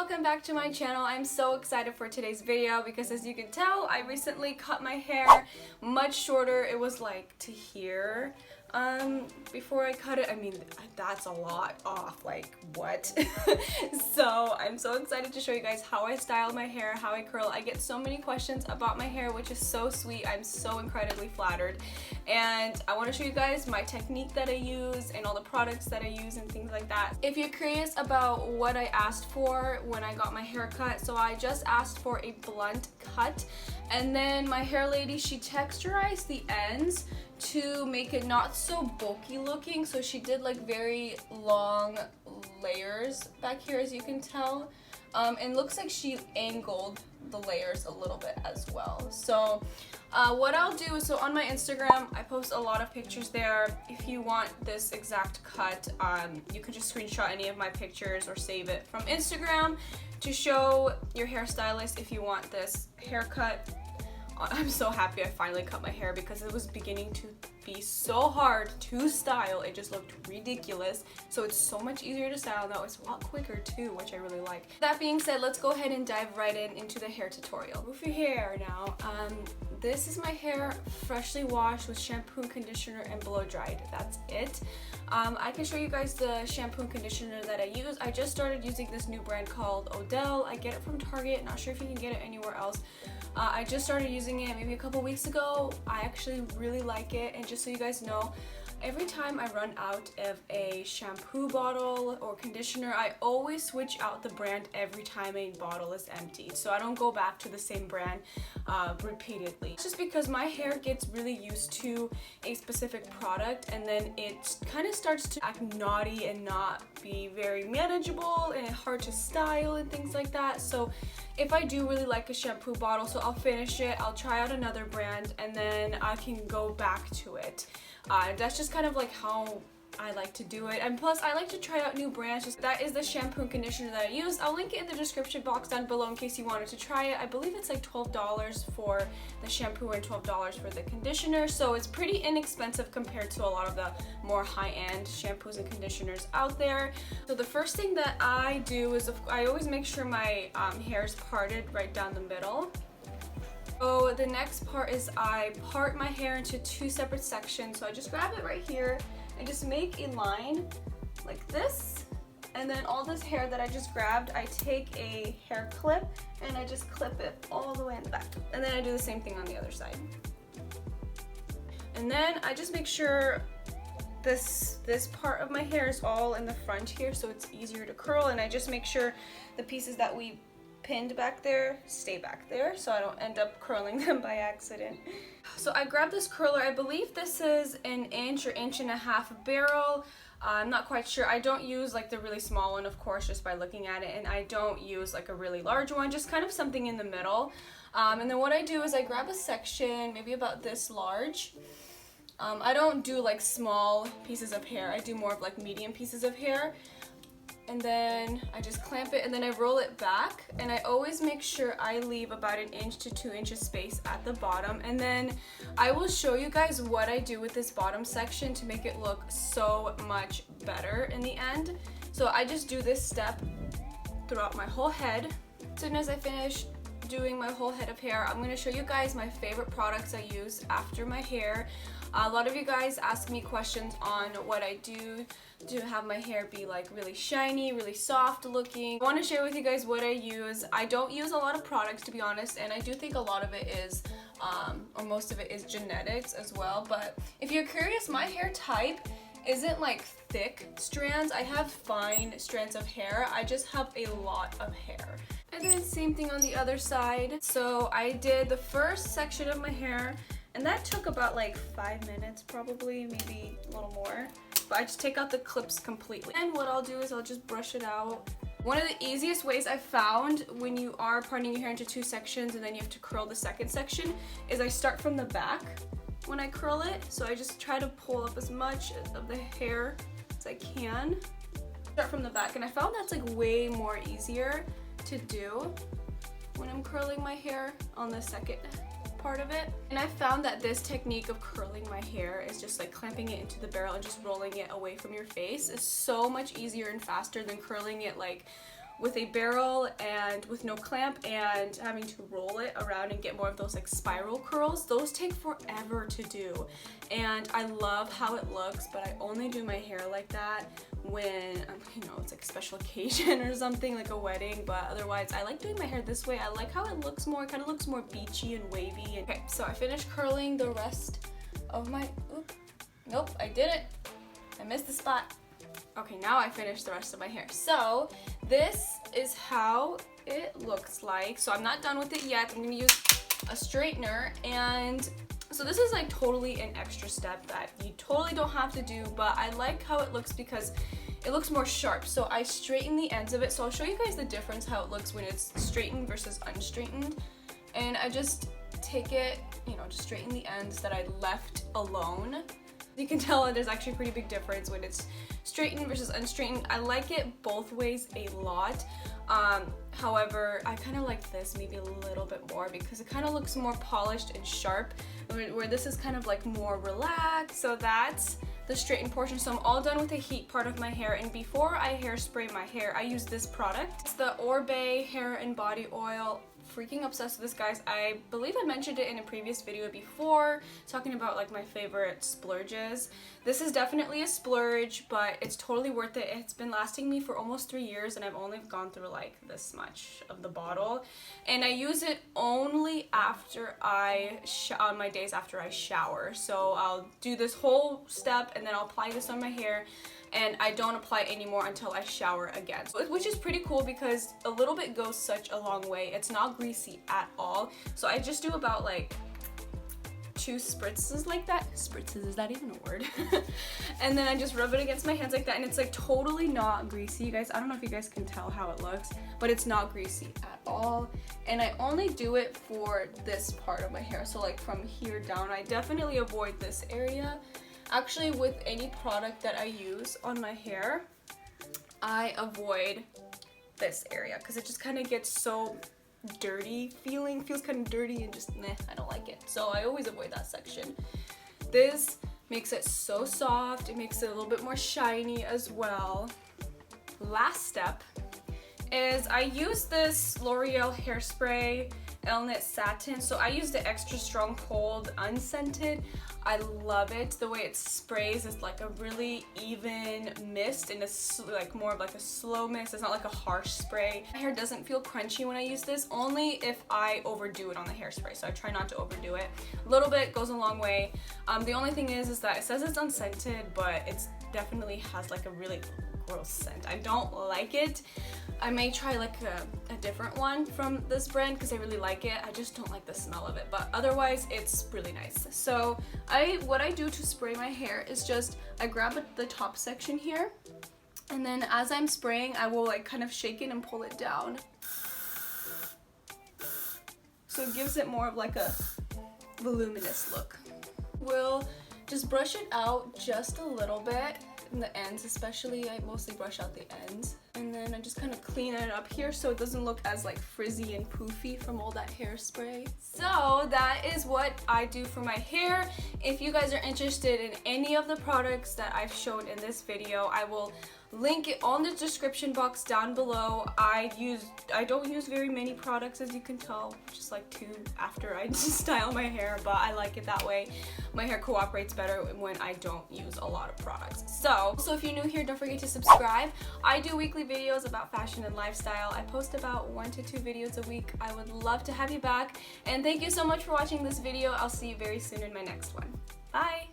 welcome back to my channel. I'm so excited for today's video because as you can tell, I recently cut my hair much shorter. It was like to here before I cut it. I mean, that's a lot off, like what? So I'm so excited to show you guys how I style my hair, how I curl. I get so many questions about my hair, which is so sweet. I'm so incredibly flattered, and I want to show you guys my technique that I use and all the products that I use and things like that. If you're curious about what I asked for when I got my hair cut, so I just asked for a blunt cut, and then my hair lady, she texturized the ends to make it not so bulky looking, so she did like very long layers back here, as you can tell, and looks like she angled the layers a little bit as well. So what I'll do is, so on my Instagram I post a lot of pictures there. If you want this exact cut, you can just screenshot any of my pictures or save it from Instagram to show your hairstylist if you want this haircut. I'm so happy I finally cut my hair because it was beginning to be so hard to style. It just looked ridiculous. So it's so much easier to style now. It's a lot quicker too, which I really like. That being said, let's go ahead and dive right into the hair tutorial. Move your hair now. This is my hair freshly washed with shampoo and conditioner and blow dried. That's it. I can show you guys the shampoo and conditioner that I use. I just started using this new brand called Odell. I get it from Target. Not sure if you can get it anywhere else. I just started using it maybe a couple weeks ago. I actually really like it, and just so you guys know, every time I run out of a shampoo bottle or conditioner, I always switch out the brand every time a bottle is emptied, so I don't go back to the same brand repeatedly. It's just because my hair gets really used to a specific product, and then it kind of starts to act naughty and not be very manageable and hard to style and things like that. So if I do really like a shampoo bottle, so I'll finish it, I'll try out another brand, and then I can go back to it. That's just kind of like how I like to do it, and plus I like to try out new brands. That is the shampoo and conditioner that I use. I'll link it in the description box down below in case you wanted to try it. I believe it's like $12 for the shampoo and $12 for the conditioner, so it's pretty inexpensive compared to a lot of the more high-end shampoos and conditioners out there. So the first thing that I do is I always make sure my hair is parted right down the middle. So the next part is I part my hair into two separate sections. So I just grab it right here and just make a line like this, and then all this hair that I just grabbed, I take a hair clip and I just clip it all the way in the back, and then I do the same thing on the other side. And then I just make sure this part of my hair is all in the front here, so it's easier to curl, and I just make sure the pieces that we pinned back there stay back there so I don't end up curling them by accident. So I grabbed this curler. I believe this is an inch or inch and a half barrel. I'm not quite sure. I don't use like the really small one, of course, just by looking at it, and I don't use like a really large one, just kind of something in the middle. And then what I do is I grab a section maybe about this large. I don't do like small pieces of hair. I do more of like medium pieces of hair. And then I just clamp it, and then I roll it back, and I always make sure I leave about 1 inch to 2 inches space at the bottom. And then I will show you guys what I do with this bottom section to make it look so much better in the end. So I just do this step throughout my whole head. As soon as I finish doing my whole head of hair, I'm going to show you guys my favorite products I use after my hair. A lot of you guys ask me questions on what I do to have my hair be like really shiny, really soft looking. I want to share with you guys what I use. I don't use a lot of products, to be honest, and I do think a lot of it is, or most of it is genetics as well. But if you're curious, my hair type isn't like thick strands. I have fine strands of hair. I just have a lot of hair. And then same thing on the other side. So I did the first section of my hair, and that took about like 5 minutes probably, maybe a little more. But I just take out the clips completely. And what I'll do is I'll just brush it out. One of the easiest ways I found when you are parting your hair into two sections and then you have to curl the second section is I start from the back when I curl it. So I just try to pull up as much of the hair as I can. Start from the back, and I found that's like way more easier to do when I'm curling my hair on the second part of it. And I found that this technique of curling my hair is just like clamping it into the barrel and just rolling it away from your face is so much easier and faster than curling it like with a barrel and with no clamp and having to roll it around and get more of those like spiral curls. Those take forever to do, and I love how it looks, but I only do my hair like that when you know, it's like a special occasion or something, like a wedding. But otherwise I like doing my hair this way. I like how it looks more, it kind of looks more beachy and wavy. Okay, so I finished curling the rest of my, nope, I didn't. I missed the spot. Okay, now I finished the rest of my hair. So this is how it looks like. So I'm not done with it yet. I'm gonna use a straightener, and so this is like totally an extra step that you totally don't have to do, but I like how it looks because it looks more sharp. So I straighten the ends of it. So I'll show you guys the difference how it looks when it's straightened versus unstraightened. And I just take it, you know, just straighten the ends that I left alone. You can tell there's actually a pretty big difference when it's straightened versus unstraightened. I like it both ways a lot. However, I kind of like this maybe a little bit more because it kind of looks more polished and sharp, where this is kind of like more relaxed. So that's the straightened portion. So I'm all done with the heat part of my hair, and before I hairspray my hair, I use this product. It's the Orbe Hair and Body Oil. Freaking obsessed with this, guys. I believe I mentioned it in a previous video before, talking about like my favorite splurges. This is definitely a splurge, but it's totally worth it. It's been lasting me for almost 3 years, and I've only gone through like this much of the bottle. And I use it only after on my days after I shower. So I'll do this whole step, and then I'll apply this on my hair, and I don't apply it anymore until I shower again, which is pretty cool because a little bit goes such a long way. It's not greasy at all. So I just do about like 2 spritzes like that. Spritzes, is that even a word? And then I just rub it against my hands like that, and it's like totally not greasy, you guys. I don't know if you guys can tell how it looks, but it's not greasy at all. And I only do it for this part of my hair, so like from here down. I definitely avoid this area. Actually, with any product that I use on my hair, I avoid this area because it just kind of gets so dirty feels kind of dirty and just meh, I don't like it. So I always avoid that section. This makes it so soft. It makes it a little bit more shiny as well. Last step is I use this L'Oreal hairspray, Elana Satin. So I use the extra strong cold unscented. I love it. The way it sprays is like a really even mist, and it's like more of like a slow mist. It's not like a harsh spray. My hair doesn't feel crunchy when I use this, only if I overdo it on the hairspray. So I try not to overdo it. A little bit goes a long way. The only thing is that it says it's unscented, but it's definitely has like a really gross scent. I don't like it. I may try like a different one from this brand because I really like it. I just don't like the smell of it, but otherwise it's really nice. So what I do to spray my hair is just I grab the top section here, and then as I'm spraying I will like kind of shake it and pull it down, so it gives it more of like a voluminous look. We'll just brush it out just a little bit in the ends, especially. I mostly brush out the ends, and then I just kind of clean it up here so it doesn't look as like frizzy and poofy from all that hairspray. So that is what I do for my hair. If you guys are interested in any of the products that I've shown in this video, I will link it on the description box down below. I don't use very many products, as you can tell, just like 2 after I style my hair, but I like it that way. My hair cooperates better when I don't use a lot of products. So if you're new here, don't forget to subscribe. I do weekly videos about fashion and lifestyle. I post about 1 to 2 videos a week. I would love to have you back, and thank you so much for watching this video. I'll see you very soon in my next one. Bye!